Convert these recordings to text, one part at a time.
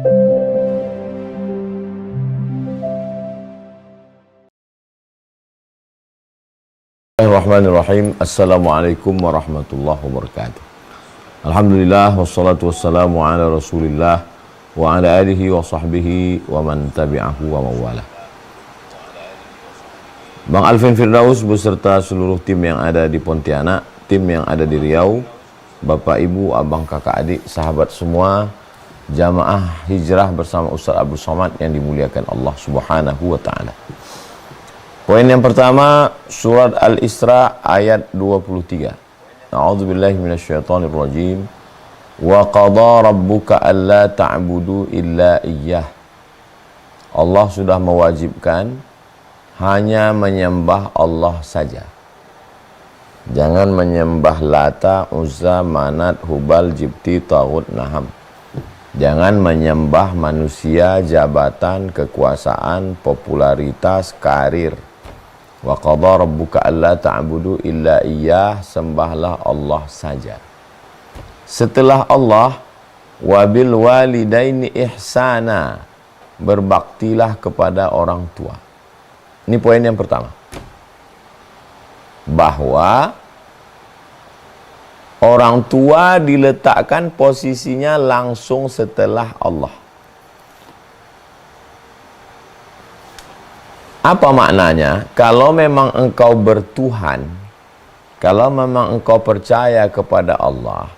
Bismillahirrahmanirrahim. Assalamualaikum warahmatullahi wabarakatuh. Alhamdulillah wassalatu wassalamu ala Rasulillah wa ala alihi wa sahbihi wa man tabi'ahu wa mawala. Bang Alvin Firdaus beserta seluruh tim yang ada di Pontianak, tim yang ada di Riau, Bapak Ibu, Abang Kakak Adik, sahabat semua, jamaah hijrah bersama Ustaz Abdul Somad yang dimuliakan Allah Subhanahu wa taala. Poin yang pertama, surat Al-Isra ayat 23. A'udzubillahi minasyaitonirrajim. Wa qadha rabbuka alla ta'budu illa iyyah. Allah sudah mewajibkan hanya menyembah Allah saja. Jangan menyembah Lata, Uzza, Manat, Hubal, Jibti, Taghut, Naham. Jangan menyembah manusia, jabatan, kekuasaan, popularitas, karir. Wa qadha rabbuka alla ta'budu illa iyyah, sembahlah Allah saja. Setelah Allah, wabil walidaini ihsana, berbaktilah kepada orang tua. Ini poin yang pertama. Bahwa orang tua diletakkan posisinya langsung setelah Allah. Apa maknanya? Kalau memang engkau bertuhan, kalau memang engkau percaya kepada Allah,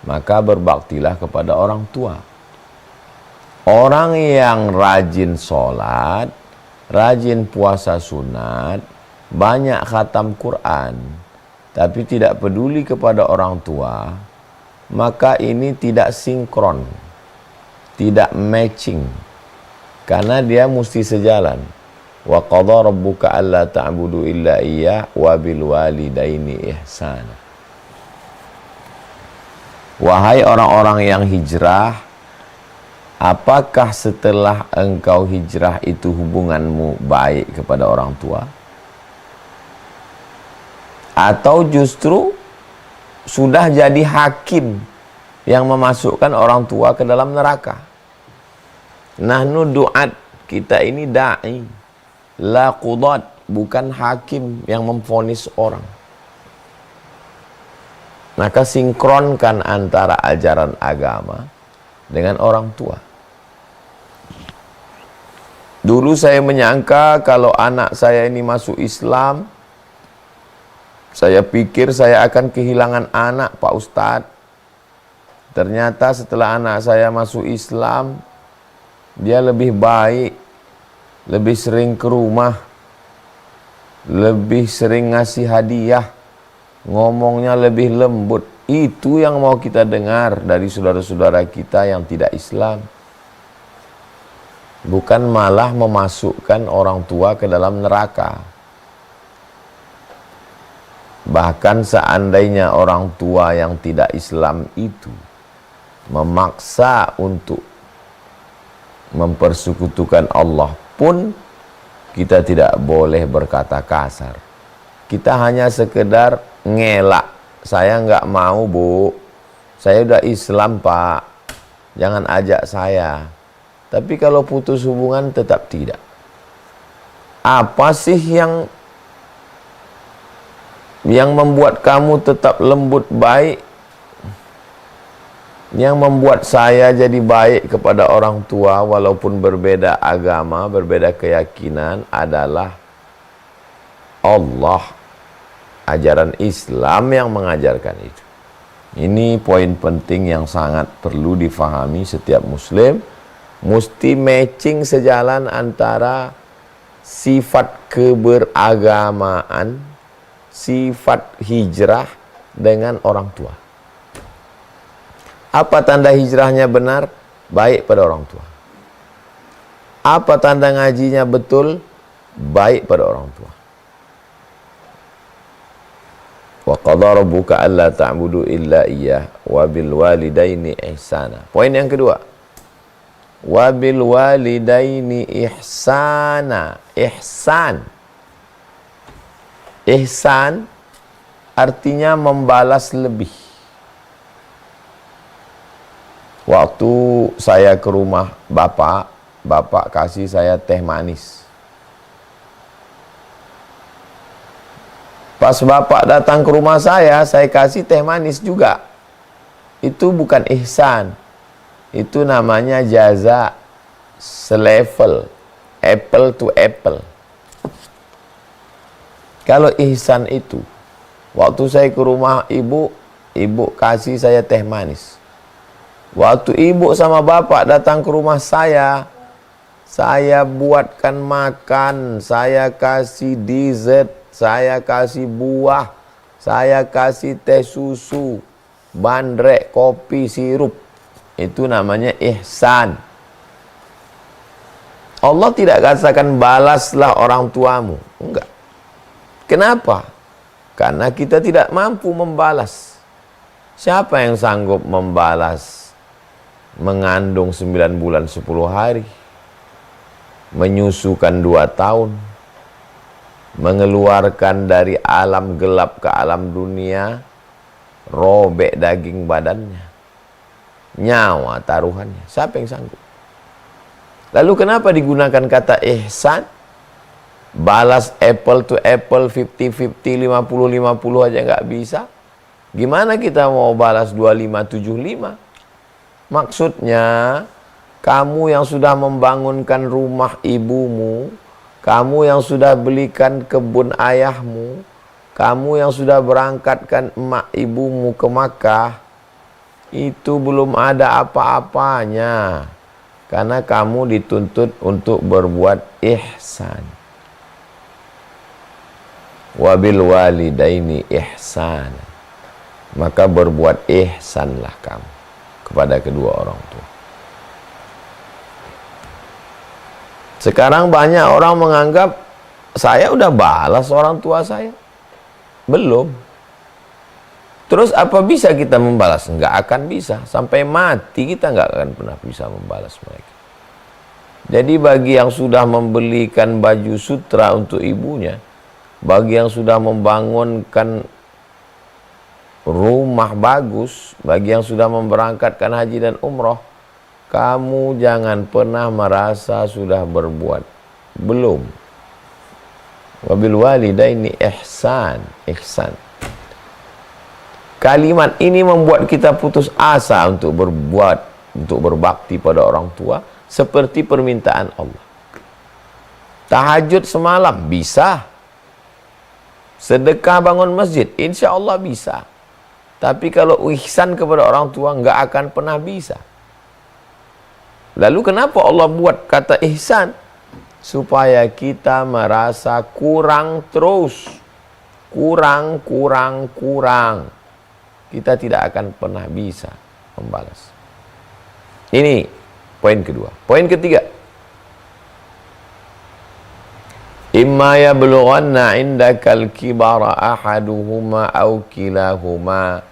maka berbaktilah kepada orang tua. Orang yang rajin sholat, rajin puasa sunat, banyak khatam Quran, tapi tidak peduli kepada orang tua, maka ini tidak sinkron, tidak matching, karena dia mesti sejalan. Wa qadha rabbuka alla ta'budu illa iyyah wa bil walidaini ihsana. Wahai orang-orang yang hijrah, apakah setelah engkau hijrah itu hubunganmu baik kepada orang tua? Atau justru sudah jadi hakim yang memasukkan orang tua ke dalam neraka? Nahnu du'at, kita ini da'i, la qudat, bukan hakim yang memvonis orang. Maka sinkronkan antara ajaran agama dengan orang tua. Dulu saya menyangka kalau anak saya ini masuk Islam, saya pikir saya akan kehilangan anak, Pak Ustadz. Ternyata setelah anak saya masuk Islam, dia lebih baik, lebih sering ke rumah, lebih sering ngasih hadiah, ngomongnya lebih lembut. Itu yang mau kita dengar dari saudara-saudara kita yang tidak Islam. Bukan malah memasukkan orang tua ke dalam neraka. Bahkan seandainya orang tua yang tidak Islam itu memaksa untuk mempersekutukan Allah pun, kita tidak boleh berkata kasar. Kita hanya sekedar ngelak. Saya nggak mau, Bu. Saya udah Islam, Pak. Jangan ajak saya. Tapi kalau putus hubungan tetap tidak. Apa sih yang membuat kamu tetap lembut baik? Yang membuat saya jadi baik kepada orang tua walaupun berbeda agama, berbeda keyakinan adalah Allah. Ajaran Islam yang mengajarkan itu. Ini poin penting yang sangat perlu difahami setiap muslim. Mesti matching sejalan antara sifat keberagamaan, sifat hijrah dengan orang tua. Apa tanda hijrahnya benar? Baik pada orang tua. Apa tanda ngajinya betul? Baik pada orang tua. Wa qadha rabbuka alla ta'budu illa iyyah wa bil walidaini ihsana. Poin yang kedua. Wa bil walidaini ihsana. Ihsan. Ihsan artinya membalas lebih. Waktu saya ke rumah bapak kasih saya teh manis. Pas bapak datang ke rumah saya kasih teh manis juga. Itu bukan ihsan. Itu namanya jaza selevel. Apple to apple. Kalau ihsan itu, waktu saya ke rumah ibu kasih saya teh manis. Waktu ibu sama bapak datang ke rumah saya buatkan makan, saya kasih dessert, saya kasih buah, saya kasih teh susu, bandrek, kopi, sirup. Itu namanya ihsan. Allah tidak katakan balaslah orang tuamu. Enggak. Kenapa? Karena kita tidak mampu membalas. Siapa yang sanggup membalas mengandung 9 bulan 10 hari, menyusukan 2 tahun, mengeluarkan dari alam gelap ke alam dunia, robek daging badannya, nyawa taruhannya. Siapa yang sanggup? Lalu kenapa digunakan kata ihsan? Balas apple to apple, 50-50, 50-50 aja nggak bisa. Gimana kita mau balas 25-75? Maksudnya, kamu yang sudah membangunkan rumah ibumu, kamu yang sudah belikan kebun ayahmu, kamu yang sudah berangkatkan emak ibumu ke Makkah, itu belum ada apa-apanya. Karena kamu dituntut untuk berbuat ihsan. Wabil walidaini ihsan. Maka berbuat ihsanlah kamu kepada kedua orang tua. Sekarang banyak orang menganggap saya udah balas orang tua saya. Belum. Terus apa bisa kita membalas? Enggak akan bisa. Sampai mati kita enggak akan pernah bisa membalas mereka. Jadi bagi yang sudah membelikan baju sutra untuk ibunya, bagi yang sudah membangunkan rumah bagus, bagi yang sudah memberangkatkan haji dan umroh, kamu jangan pernah merasa sudah berbuat. Belum. Wabil walidaini ihsan. Ihsan. Kalimat ini membuat kita putus asa untuk berbuat, untuk berbakti pada orang tua, seperti permintaan Allah. Tahajud semalam bisa. Sedekah bangun masjid, insya Allah bisa. Tapi kalau ihsan kepada orang tua, nggak akan pernah bisa. Lalu kenapa Allah buat kata ihsan? Supaya kita merasa kurang terus. Kurang. Kita tidak akan pernah bisa membalas. Ini poin kedua. Poin ketiga. Imma yablughanna indakal kibara ahaduhuma aw kilahuma.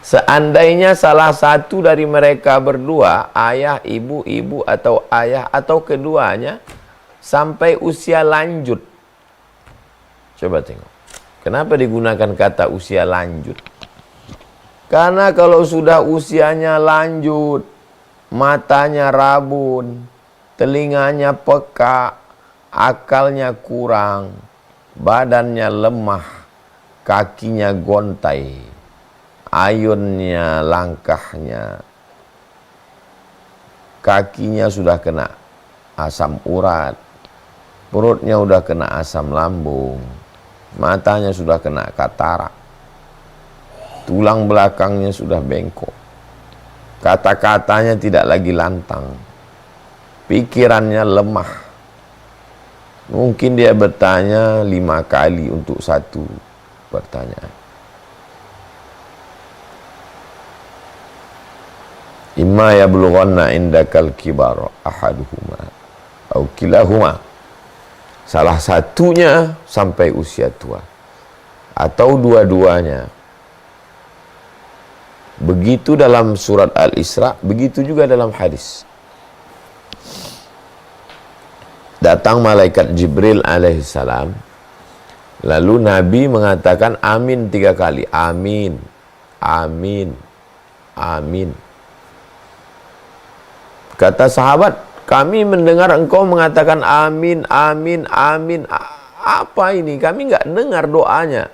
Seandainya salah satu dari mereka berdua, ayah, ibu, atau ayah, atau keduanya, sampai usia lanjut. Coba tengok. Kenapa digunakan kata usia lanjut? Karena kalau sudah usianya lanjut, matanya rabun, telinganya peka, akalnya kurang, badannya lemah, kakinya gontai, ayunnya, langkahnya, kakinya sudah kena asam urat, perutnya sudah kena asam lambung, matanya sudah kena katarak, tulang belakangnya sudah bengkok, kata-katanya tidak lagi lantang, pikirannya lemah. Mungkin dia bertanya 5 kali untuk satu pertanyaan. Imma yablughanna indakal kibar ahaduhuma aw kilahuma. Salah satunya sampai usia tua atau dua-duanya. Begitu dalam surat Al-Isra, begitu juga dalam hadis. Datang malaikat Jibril alaihissalam, lalu Nabi mengatakan amin 3 kali. Amin, amin, amin. Kata sahabat, kami mendengar engkau mengatakan amin, amin, amin. Apa ini? Kami nggak dengar doanya.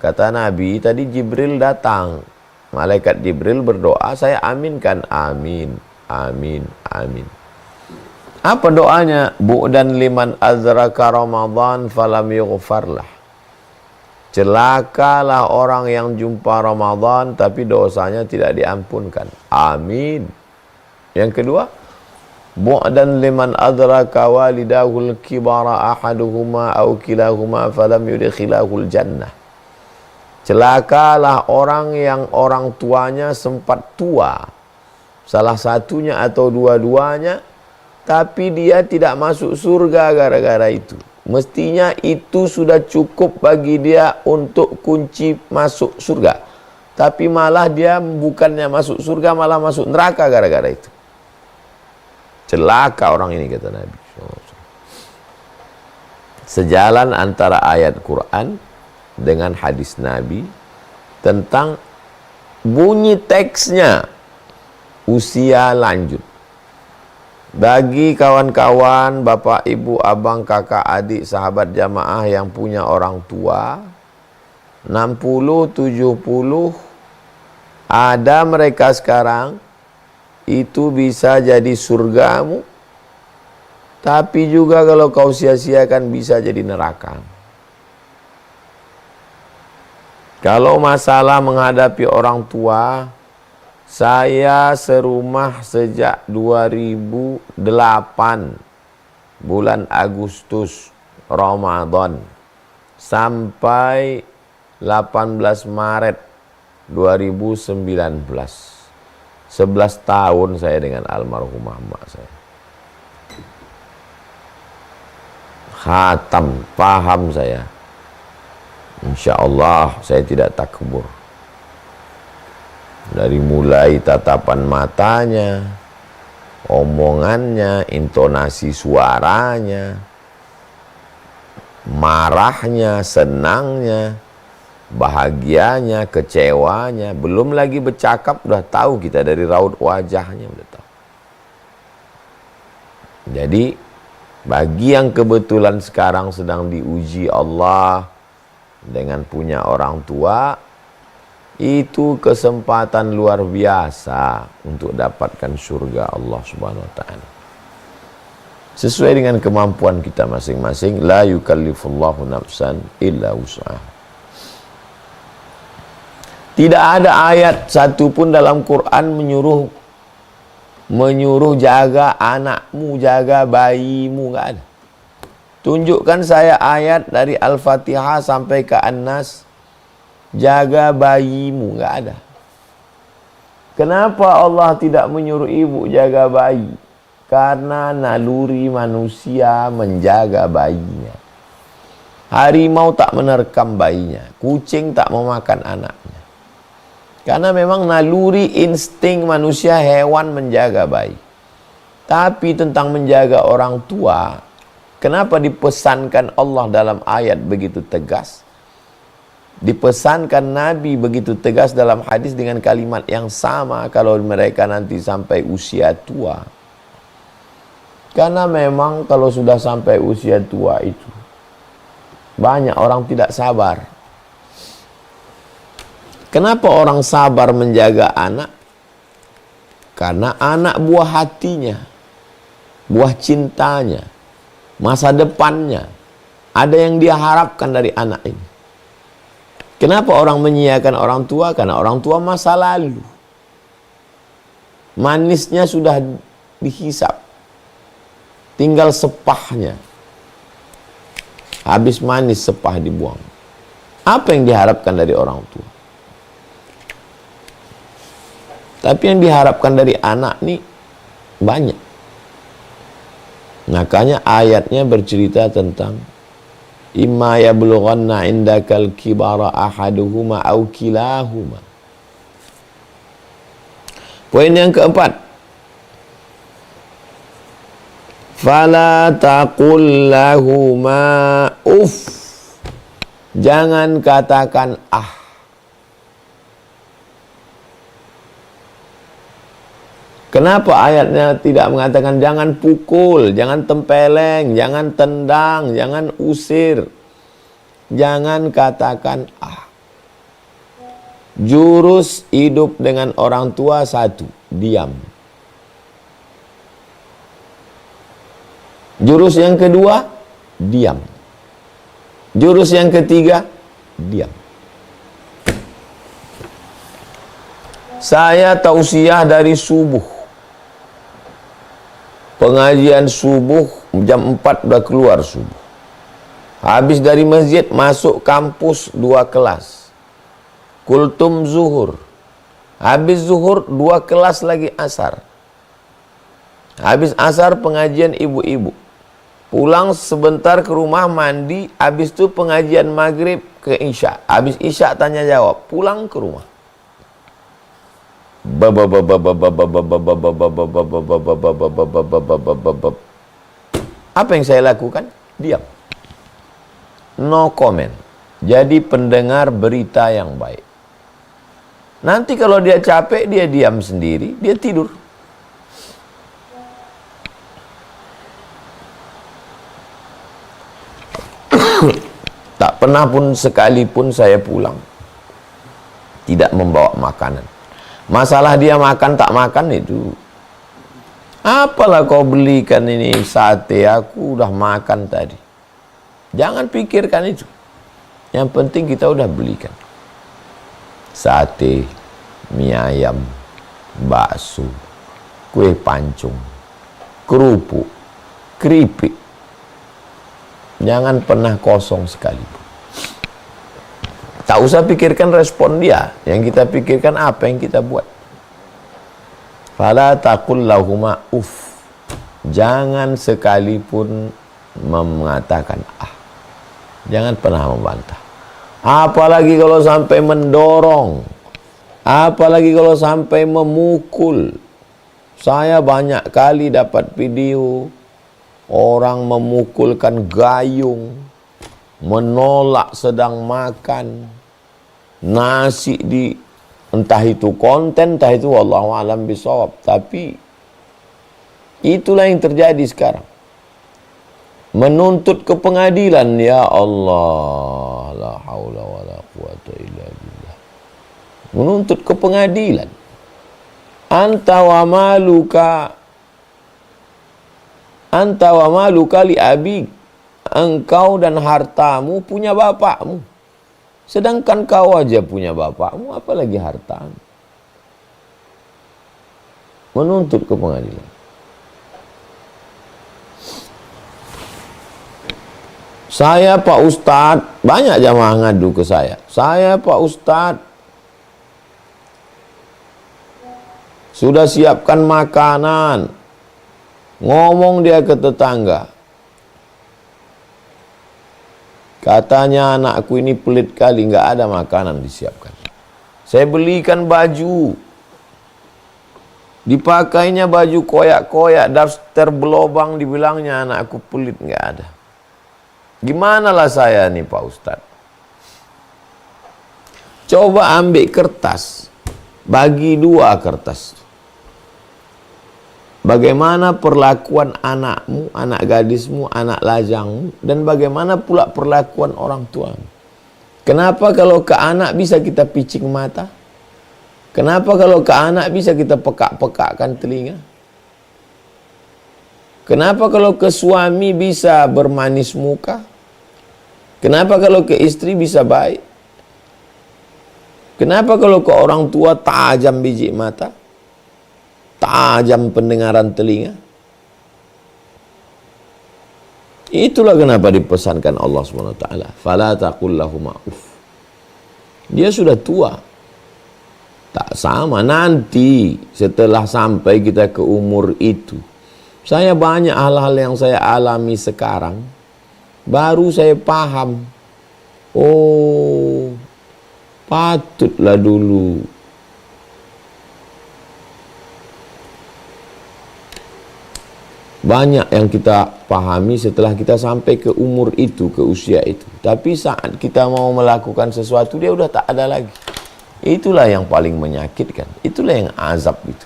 Kata Nabi, tadi Jibril datang. Malaikat Jibril berdoa, saya aminkan. Amin, amin, amin. Apa doanya? Bu'dan liman azraka Ramadan falam yughfarlah. Celakalah orang yang jumpa Ramadan tapi dosanya tidak diampunkan. Amin. Yang kedua, bu'dan liman adraka walidahul kibara ahaduhuma aw kilahuma falam yudkhilahul jannah. Celakalah orang yang orang tuanya sempat tua, salah satunya atau dua-duanya, tapi dia tidak masuk surga gara-gara itu. Mestinya itu sudah cukup bagi dia untuk kunci masuk surga. Tapi malah dia bukannya masuk surga, malah masuk neraka gara-gara itu. Celaka orang ini, kata Nabi. Sejalan antara ayat Quran dengan hadis Nabi tentang bunyi teksnya usia lanjut. Bagi kawan-kawan, bapak, ibu, abang, kakak, adik, sahabat jamaah yang punya orang tua 60, 70, ada mereka sekarang, itu bisa jadi surgamu, tapi juga kalau kau sia-siakan bisa jadi neraka. Kalau masalah menghadapi orang tua, saya serumah sejak 2008 bulan Agustus Ramadan sampai 18 Maret 2019. 11 tahun saya dengan almarhumah mak saya. Khatam, paham saya. Insya Allah saya tidak takbur. Dari mulai tatapan matanya, omongannya, intonasi suaranya, marahnya, senangnya, bahagianya, kecewanya, belum lagi bercakap udah tahu kita dari raut wajahnya udah tahu. Jadi bagi yang kebetulan sekarang sedang diuji Allah dengan punya orang tua, itu kesempatan luar biasa untuk dapatkan surga Allah Subhanahu wa taala. Sesuai dengan kemampuan kita masing-masing, la yukallifullahu nafsan illa wus'aha. Tidak ada ayat satupun dalam Quran menyuruh jaga anakmu, jaga bayimu, enggak ada. Tunjukkan saya ayat dari Al-Fatihah sampai ke An-Nas, jaga bayimu, enggak ada. Kenapa Allah tidak menyuruh ibu jaga bayi? Karena naluri manusia menjaga bayinya. Harimau tak menerkam bayinya, kucing tak memakan anaknya. Karena memang naluri insting manusia hewan menjaga bayi. Tapi tentang menjaga orang tua, kenapa dipesankan Allah dalam ayat begitu tegas? Dipesankan Nabi begitu tegas dalam hadis dengan kalimat yang sama kalau mereka nanti sampai usia tua. Karena memang kalau sudah sampai usia tua itu banyak orang tidak sabar. Kenapa orang sabar menjaga anak? Karena anak buah hatinya, buah cintanya, masa depannya, ada yang dia harapkan dari anak ini. Kenapa orang menyia-nyiakan orang tua? Karena orang tua masa lalu. Manisnya sudah dihisap. Tinggal sepahnya. Habis manis, sepah dibuang. Apa yang diharapkan dari orang tua? Tapi yang diharapkan dari anak nih banyak. Makanya ayatnya bercerita tentang imma yablughanna indakal kibara ahaduhuma aw kilahuma. Poin yang keempat, fala taqul lahuma uff. Jangan katakan ah. Kenapa ayatnya tidak mengatakan jangan pukul, jangan tempeleng, jangan tendang, jangan usir, jangan katakan ah. Jurus hidup dengan orang tua satu, diam. Jurus yang kedua, diam. Jurus yang ketiga, diam. Saya tausiah dari subuh. Pengajian subuh jam 4 udah keluar subuh. Habis dari masjid masuk kampus 2 kelas. Kultum zuhur. Habis zuhur 2 kelas lagi asar. Habis asar pengajian ibu-ibu. Pulang sebentar ke rumah mandi. Habis itu pengajian maghrib ke isya. Habis isya tanya jawab. Pulang ke rumah. Apa yang saya lakukan? Diam. No comment. Jadi pendengar berita yang baik. Nanti kalau dia capek, dia diam sendiri, dia tidur. Tak pernah pun sekalipun saya pulang tidak membawa makanan. Masalah dia makan tak makan itu. Apalah kau belikan ini sate, aku udah makan tadi. Jangan pikirkan itu. Yang penting kita udah belikan. Sate, mie ayam, bakso, kue pancung, kerupuk, keripik. Jangan pernah kosong sekalipun. Tak usah pikirkan respon dia. Yang kita pikirkan apa yang kita buat. Fala taqul lahuma uff. Jangan sekalipun mengatakan ah. Jangan pernah membantah. Apalagi kalau sampai mendorong. Apalagi kalau sampai memukul. Saya banyak kali dapat video orang memukulkan gayung, menolak sedang makan nasi di entah itu konten, entah itu wallahu alam bisawab. Tapi itulah yang terjadi sekarang. Menuntut ke pengadilan, ya Allah, la haula wala quwata illa billah. Menuntut ke pengadilan. Anta wa maluka li abik. Engkau dan hartamu punya bapakmu. Sedangkan kau aja punya bapakmu, apalagi hartamu. Menuntut ke pengadilan. Saya Pak Ustadz, banyak jamaah ngadu ke saya. Saya Pak Ustadz, sudah siapkan makanan. Ngomong dia ke tetangga. Katanya anakku ini pelit kali, nggak ada makanan disiapkan. Saya belikan baju. Dipakainya baju koyak-koyak, daftar berlobang, dibilangnya anakku pelit, nggak ada. Gimana lah saya nih Pak Ustadz? Coba ambil kertas, bagi 2 kertas. Bagaimana perlakuan anakmu, anak gadismu, anak lajangmu, dan bagaimana pula perlakuan orang tuamu. Kenapa kalau ke anak bisa kita picing mata? Kenapa kalau ke anak bisa kita pekak-pekakkan telinga? Kenapa kalau ke suami bisa bermanis muka? Kenapa kalau ke istri bisa baik? Kenapa kalau ke orang tua tajam biji mata? Tajam pendengaran telinga? Itulah kenapa dipesankan Allah SWT. Fala taqul lahuma uff. Dia sudah tua. Tak sama nanti setelah sampai kita ke umur itu. Saya banyak hal-hal yang saya alami sekarang. Baru saya paham. Oh, patutlah dulu banyak yang kita pahami setelah kita sampai ke umur itu, ke usia itu. Tapi saat kita mau melakukan sesuatu, dia udah tak ada lagi. Itulah yang paling menyakitkan. Itulah yang azab itu.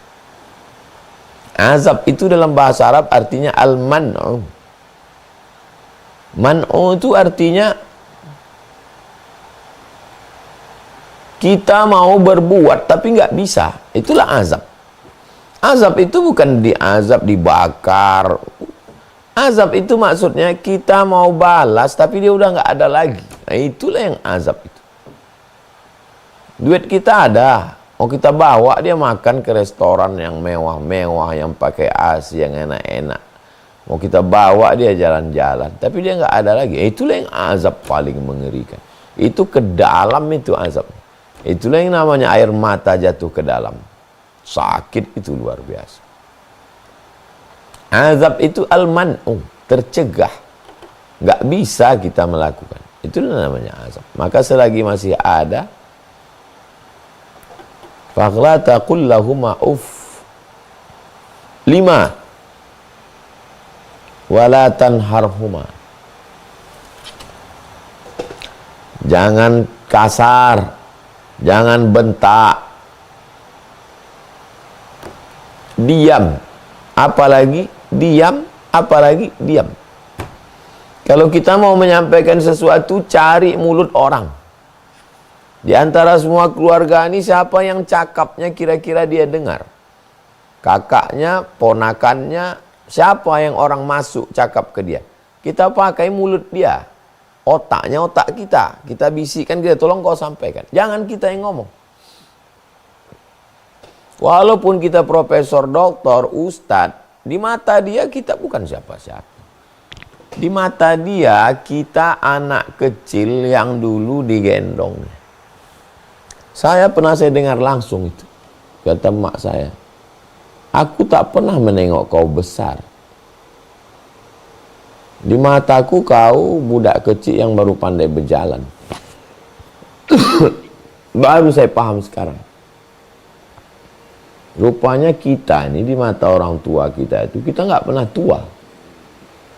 Azab itu dalam bahasa Arab artinya al-man'u. Man'u itu artinya kita mau berbuat tapi nggak bisa. Itulah azab. Azab itu bukan diazab, dibakar. Azab itu maksudnya kita mau balas tapi dia udah nggak ada lagi. Nah, itulah yang azab itu. Duit kita ada, mau kita bawa dia makan ke restoran yang mewah-mewah, yang pakai AC yang enak-enak. Mau kita bawa dia jalan-jalan, tapi dia nggak ada lagi. Itulah yang azab paling mengerikan. Itu ke dalam itu azab. Itulah yang namanya air mata jatuh ke dalam. Sakit itu luar biasa. Azab itu al-man'u, tercegah. Nggak bisa kita melakukan. Itulah namanya azab. Maka selagi masih ada, faqla taqul lahuma uff. 5. Wala tanharhuma. Jangan kasar, jangan bentak. Diam, apalagi diam, apalagi diam. Kalau kita mau menyampaikan sesuatu, cari mulut orang. Di antara semua keluarga ini, siapa yang cakapnya kira-kira dia dengar? Kakaknya, ponakannya, siapa yang orang masuk cakap ke dia? Kita pakai mulut dia. Otaknya otak kita. Kita bisikkan dia, tolong kau sampaikan. Jangan kita yang ngomong. Walaupun kita profesor, doktor, ustadz, di mata dia kita bukan siapa-siapa. Di mata dia kita anak kecil yang dulu digendong. Saya dengar langsung itu. Kata mak saya, aku tak pernah menengok kau besar. Di mataku kau budak kecil yang baru pandai berjalan. Baru saya paham sekarang. Rupanya kita ini di mata orang tua kita itu, kita nggak pernah tua.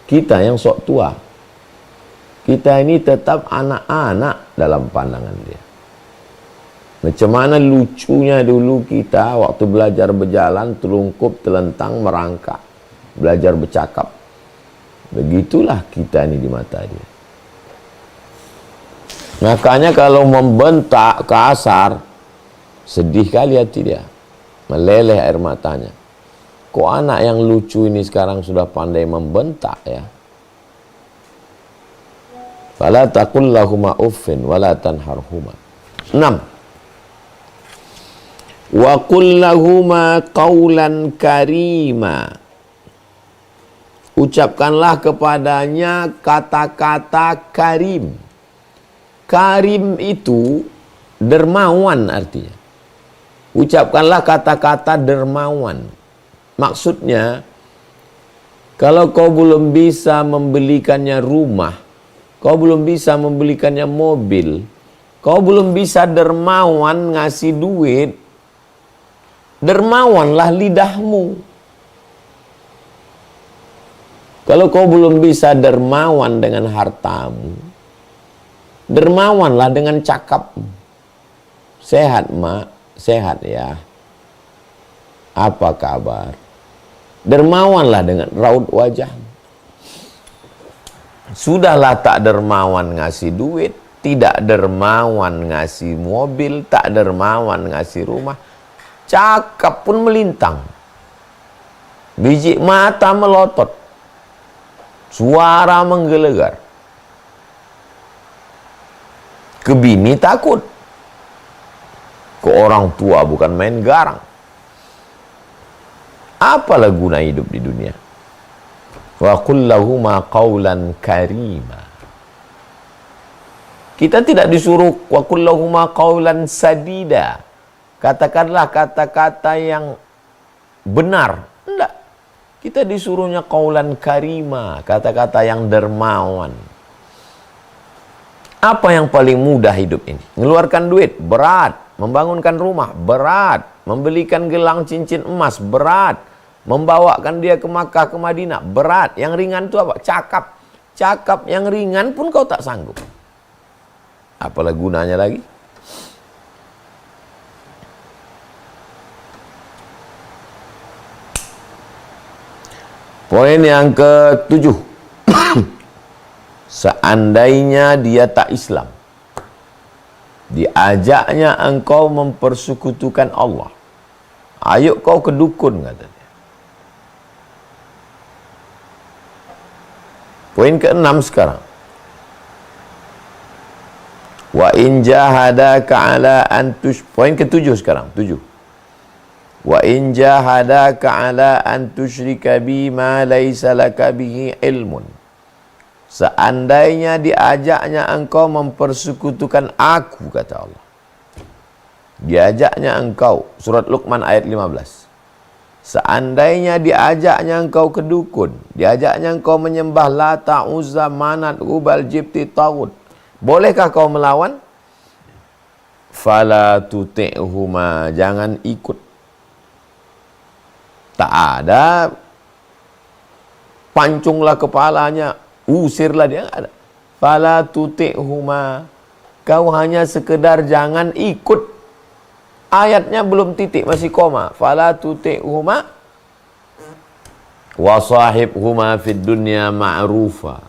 Kita yang sok tua. Kita ini tetap anak-anak dalam pandangan dia. Macam mana lucunya dulu kita waktu belajar berjalan, telungkup, telentang, merangkak. Belajar bercakap. Begitulah kita ini di mata dia. Makanya kalau membentak kasar, sedih kali hati dia. Meleleh air matanya. Kok anak yang lucu ini sekarang sudah pandai membentak ya? Fala taqul lahuma uffin wala tanharhuma. 6. Wa qul lahuma qawlan karima. Ucapkanlah kepadanya kata-kata karim. Karim itu dermawan artinya. Ucapkanlah kata-kata dermawan. Maksudnya, kalau kau belum bisa membelikannya rumah, kau belum bisa membelikannya mobil, kau belum bisa dermawan ngasih duit, dermawanlah lidahmu. Kalau kau belum bisa dermawan dengan hartamu, dermawanlah dengan cakapmu. Sehat, Mak. Sehat ya. Apa kabar? Dermawanlah dengan raut wajah. Sudahlah tak dermawan ngasih duit, tidak dermawan ngasih mobil, tak dermawan ngasih rumah. Cakap pun melintang. Biji mata melotot. Suara menggelegar. Kebini takut. Ke orang tua bukan main garang. Apalah guna hidup di dunia? Wa qul lahuma qawlan karima. Kita tidak disuruh wa qul lahuma qawlan sadida. Katakanlah kata-kata yang benar. Enggak. Kita disuruhnya qawlan karima, kata-kata yang dermawan. Apa yang paling mudah hidup ini? Mengeluarkan duit berat. Membangunkan rumah, berat. Membelikan gelang cincin emas, berat. Membawakan dia ke Makkah, ke Madinah, berat. Yang ringan itu apa? Cakap. Cakap yang ringan pun kau tak sanggup. Apalah gunanya lagi? Poin yang ketujuh. Seandainya dia tak Islam, diajaknya engkau mempersekutukan Allah, ayo kau ke dukun, katanya. Poin keenam sekarang. Wa in jahadaka ala an poin ketujuh sekarang, 7. Wa in jahadaka ala an tusyrika bi ma laisa laka bihi ilmun. Seandainya diajaknya engkau mempersekutukan aku, kata Allah. Diajaknya engkau, surat Luqman ayat 15. Seandainya diajaknya engkau ke dukun, diajaknya engkau menyembah Lata, Uzza, Manat, Hubal, Jibti, Taghut, bolehkah kau melawan? Fala tuti'huma, jangan ikut. Tak ada pancunglah kepalanya, usirlah dia, enggak ada. Fala tuti'huma, kau hanya sekedar jangan ikut. Ayatnya belum titik, masih koma. Fala tuti'huma wa sahibhuma fid dunya ma'rufa.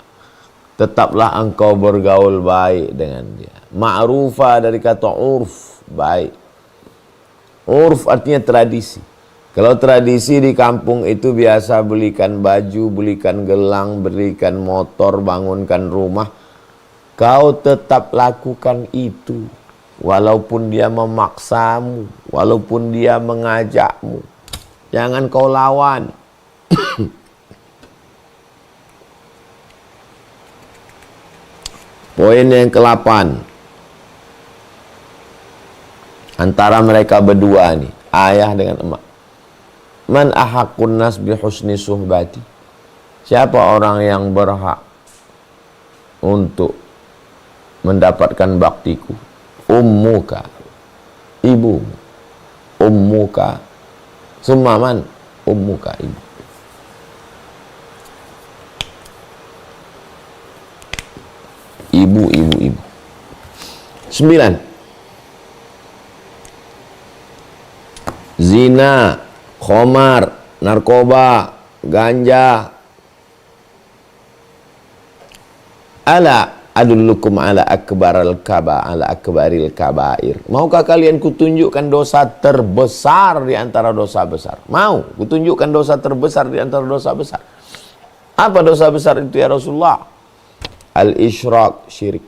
Tetaplah engkau bergaul baik dengan dia. Ma'rufa dari kata urf, baik. Urf artinya tradisi. Kalau tradisi di kampung itu biasa belikan baju, belikan gelang, belikan motor, bangunkan rumah. Kau tetap lakukan itu. Walaupun dia memaksamu, walaupun dia mengajakmu. Jangan kau lawan. Poin yang ke-8. Antara mereka berdua nih, ayah dengan emak. Man ahaqqun nas bi husni suhbati. Siapa orang yang berhak untuk mendapatkan baktiku? Ummuka, ibumu. Ummuka, summa man? Ummuka, ibu. Ibu. 9. Zina, khamar, narkoba, ganja. Ala adullukum ala akbaril kabair. Maukah kalian kutunjukkan dosa terbesar di antara dosa besar? Mau kutunjukkan dosa terbesar di antara dosa besar. Apa dosa besar itu ya Rasulullah? Al-isyrak, syirik.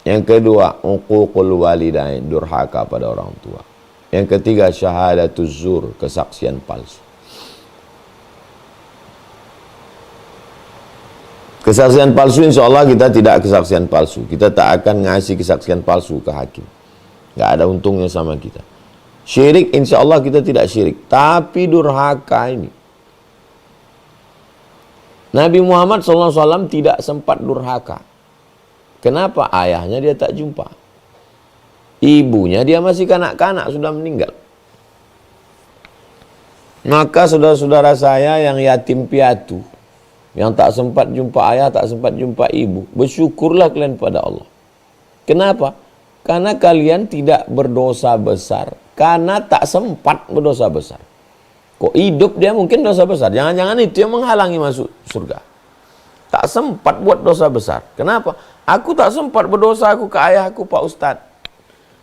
Yang kedua, uququl walidain, durhaka pada orang tua. Yang ketiga, syahadatuz zur, kesaksian palsu. Kesaksian palsu, insya Allah kita tidak kesaksian palsu. Kita tak akan ngasih kesaksian palsu ke hakim. Nggak ada untungnya sama kita. Syirik, insya Allah kita tidak syirik. Tapi durhaka ini, Nabi Muhammad SAW tidak sempat durhaka. Kenapa? Ayahnya dia tak jumpa. Ibunya dia masih kanak-kanak, sudah meninggal. Maka saudara-saudara saya yang yatim piatu, yang tak sempat jumpa ayah, tak sempat jumpa ibu, bersyukurlah kalian pada Allah. Kenapa? Karena kalian tidak berdosa besar, karena tak sempat berdosa besar. Kok hidup dia mungkin dosa besar, jangan-jangan itu yang menghalangi masuk surga. Tak sempat buat dosa besar. Kenapa? Aku tak sempat berdosa aku ke ayahku Pak Ustadz.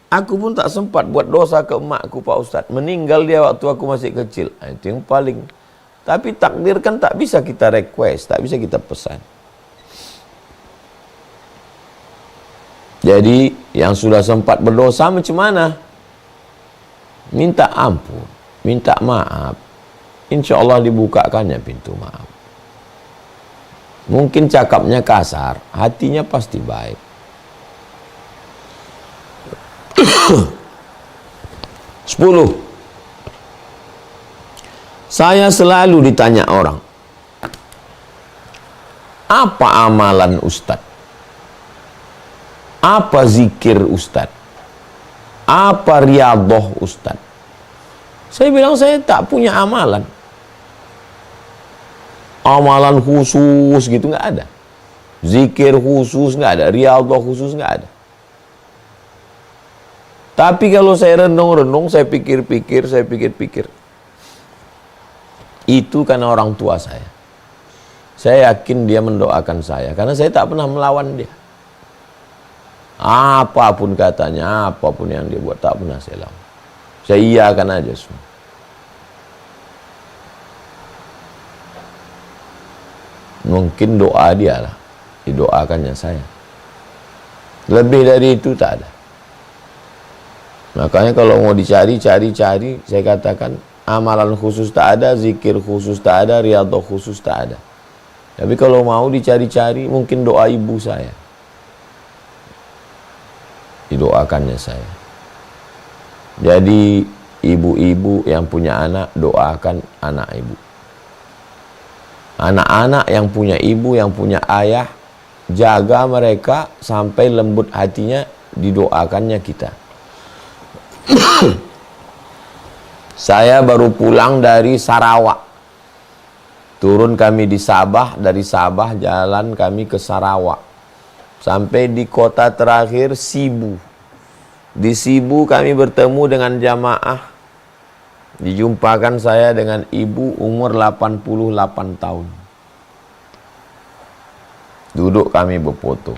Aku pun tak sempat buat dosa ke emakku Pak Ustadz. Meninggal dia waktu aku masih kecil. Nah, itu yang paling. Tapi takdir kan tak bisa kita request, tak bisa kita pesan. Jadi yang sudah sempat berdosa macam mana? Minta ampun, minta maaf. Insya Allah dibukakannya pintu maaf. Mungkin cakapnya kasar, hatinya pasti baik. 10. Saya selalu ditanya orang, apa amalan Ustadz? Apa zikir Ustadz? Apa riyadhah Ustadz? Saya bilang saya tak punya amalan. Amalan khusus gitu nggak ada. Zikir khusus nggak ada. Riyadhah khusus nggak ada. Tapi kalau saya renung-renung, saya pikir-pikir. Itu karena orang tua saya. Saya yakin dia mendoakan saya, karena saya tak pernah melawan dia. Apapun katanya, apapun yang dia buat, tak pernah saya lawan. Saya iyakan aja semua. Mungkin doa dia lah, didoakannya saya. Lebih dari itu tak ada. Makanya kalau mau dicari, cari, saya katakan amalan khusus tak ada, zikir khusus tak ada, riyadhah khusus tak ada. Tapi kalau mau dicari-cari, mungkin doa ibu saya. Didoakannya saya. Jadi ibu-ibu yang punya anak, doakan anak ibu. Anak-anak yang punya ibu, yang punya ayah, jaga mereka sampai lembut hatinya, didoakannya kita. Saya baru pulang dari Sarawak. Turun kami di Sabah, dari Sabah jalan kami ke Sarawak. Sampai di kota terakhir Sibu. Di Sibu kami bertemu dengan jamaah. Dijumpakan saya dengan ibu umur 88 tahun. Duduk kami berfoto.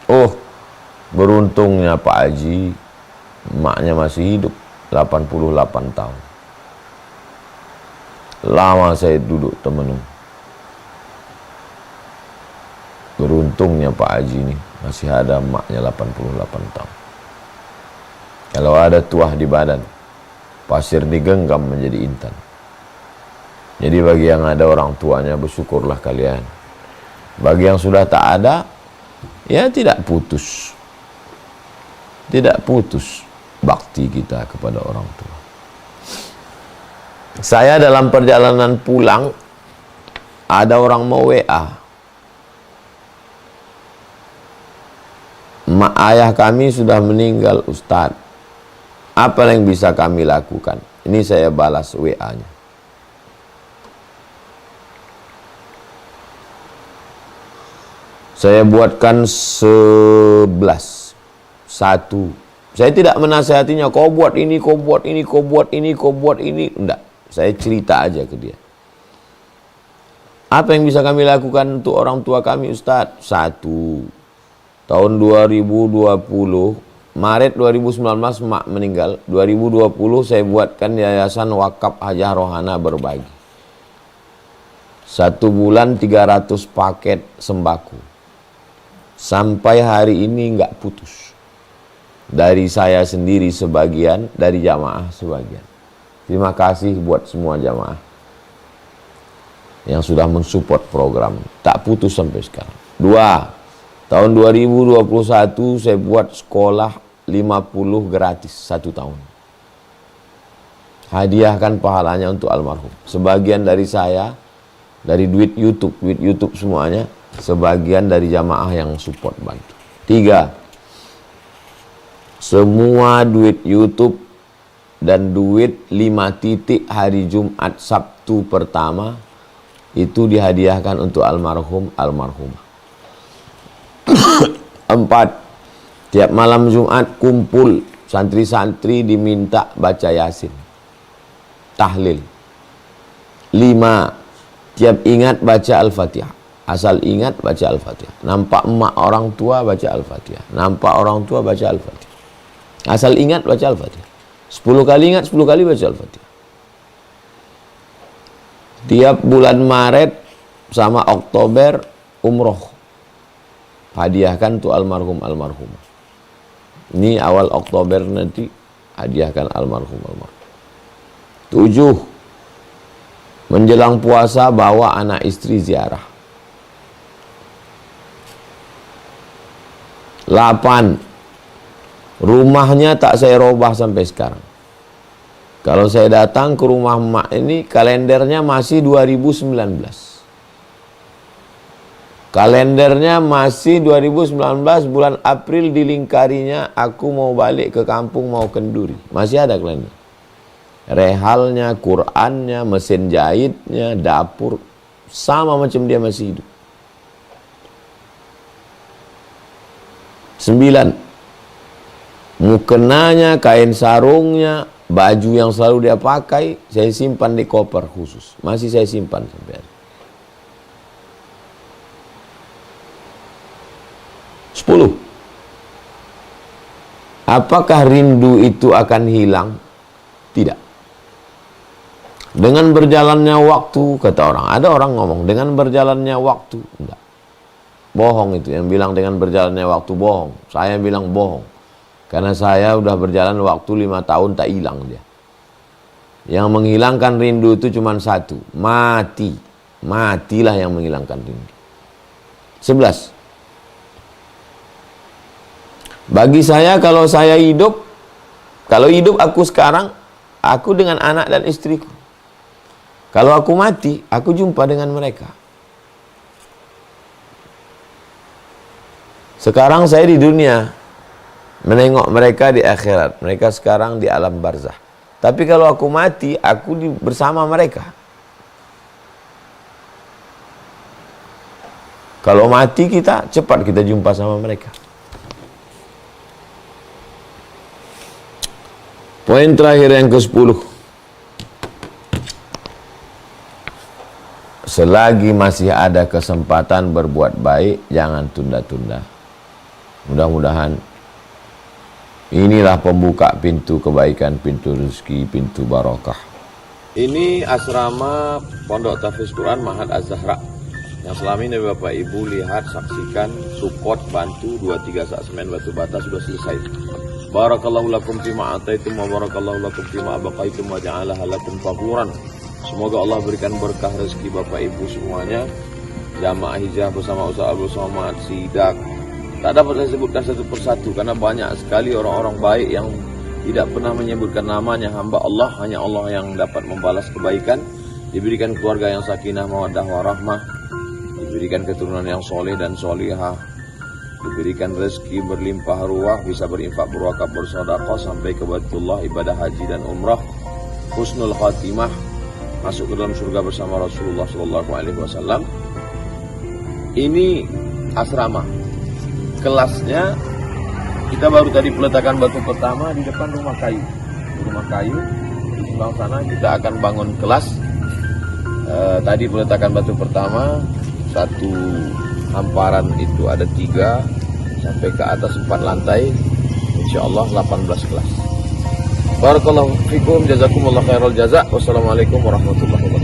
Oh, beruntungnya Pak Haji, emaknya masih hidup, 88 tahun. Lama saya duduk temenung. Beruntungnya Pak Haji ini masih ada emaknya 88 tahun. Kalau ada tuah di badan, pasir digenggam menjadi intan. Jadi bagi yang ada orang tuanya, bersyukurlah kalian. Bagi yang sudah tak ada, ya tidak putus. Tidak putus bakti kita kepada orang tua. Saya dalam perjalanan pulang, ada orang mau WA. Mak ayah kami sudah meninggal Ustaz. Apa yang bisa kami lakukan? Ini saya balas WA-nya. Saya buatkan 11. Satu. Saya tidak menasihatinya, kau buat ini, kau buat ini, kau buat ini, kau buat ini. Enggak. Saya cerita aja ke dia. Apa yang bisa kami lakukan untuk orang tua kami Ustaz? Satu. Tahun 2020, Maret 2019 mak meninggal. 2020 saya buatkan yayasan wakaf Hajah Rohana Berbagi. 1 bulan 300 paket sembako. Sampai hari ini enggak putus. Dari saya sendiri sebagian, dari jamaah sebagian. Terima kasih buat semua jamaah yang sudah mensupport program. Tak putus sampai sekarang. 2. Tahun 2021 saya buat sekolah 50 gratis 1 tahun. Hadiahkan pahalanya untuk almarhum. Sebagian dari saya, dari duit YouTube semuanya. Sebagian dari jamaah yang support bantu. 3. Semua duit YouTube dan duit 5 titik hari Jumat Sabtu pertama itu dihadiahkan untuk almarhumah. 4. Tiap malam Jumat kumpul santri-santri diminta baca Yasin, tahlil. 5. Tiap ingat baca Al-Fatihah. Asal ingat baca Al-Fatihah. Nampak emak orang tua baca Al-Fatihah. Nampak orang tua baca Al-Fatihah. Asal ingat baca Al-Fatihah. 10 kali ingat, 10 kali baca Al-Fatihah. Tiap bulan Maret sama Oktober umroh. Hadiahkan tuh almarhumah. Ini awal Oktober nanti hadiahkan almarhumah. 7. Menjelang puasa bawa anak istri ziarah. 8. Rumahnya tak saya robah sampai sekarang. Kalau saya datang ke rumah emak ini, kalendernya masih 2019. Kalendernya masih 2019, bulan April dilingkarinya, aku mau balik ke kampung, mau kenduri. Masih ada kalender. Rehalnya, Qur'annya, mesin jahitnya, dapur, sama macam dia masih hidup. 9. Mukenanya, kain sarungnya, Baju yang selalu dia pakai, saya simpan di koper khusus. Masih saya simpan sampai hari. 10. Apakah rindu itu akan hilang? Tidak. Dengan berjalannya waktu, kata orang. Ada orang ngomong, dengan berjalannya waktu. Enggak. Bohong itu. Yang bilang dengan berjalannya waktu, bohong. Saya bilang bohong. Karena saya udah berjalan waktu 5 tahun, tak hilang dia. Yang menghilangkan rindu itu cuma satu. Mati. Matilah yang menghilangkan rindu. 11. Bagi saya kalau saya hidup, kalau hidup aku sekarang, aku dengan anak dan istriku. Kalau aku mati, aku jumpa dengan mereka. Sekarang saya di dunia, menengok mereka di akhirat. Mereka sekarang di alam barzah. Tapi kalau aku mati, aku bersama mereka. Kalau mati kita, cepat kita jumpa sama mereka. Poin terakhir yang ke-10. Selagi masih ada kesempatan berbuat baik, jangan tunda-tunda. Mudah-mudahan inilah pembuka pintu kebaikan, pintu rezeki, pintu barokah. Ini asrama Pondok Tahfiz Quran Mahat Az-Zahra. Yang selama ini Bapak Ibu lihat, saksikan, support, bantu 2-3 sak semen batu bata sudah selesai. Barakallahu lakum fima ataitum wa barakallahu lakum fima abaqaitum wa ja'alaha lakum fakuran. Semoga Allah berikan berkah rezeki Bapak Ibu semuanya. Jamaah hijrah bersama Ustaz Abdul Somad, Sidak. Tak dapat saya sebutkan satu persatu karena banyak sekali orang-orang baik yang tidak pernah menyebutkan namanya. Hamba Allah, hanya Allah yang dapat membalas kebaikan. Diberikan keluarga yang sakinah, mawaddah, warahmah. Diberikan keturunan yang soleh dan solihah. Diberikan rezeki berlimpah ruah, bisa berinfak, berwakaf, bersedekah sampai ke Baitullah, ibadah haji dan umrah, husnul khatimah, masuk ke dalam surga bersama Rasulullah SAW. Ini asrama. Kelasnya kita baru tadi peletakan batu pertama di depan rumah kayu. Di rumah kayu di sebelah sana kita akan bangun kelas. Tadi peletakan batu pertama, satu hamparan itu ada 3 sampai ke atas 4 lantai, insyaallah 18 kelas. Barakallahu fikum, jazakumullah khairal jazak. Wassalamualaikum warahmatullahi wabarakatuh.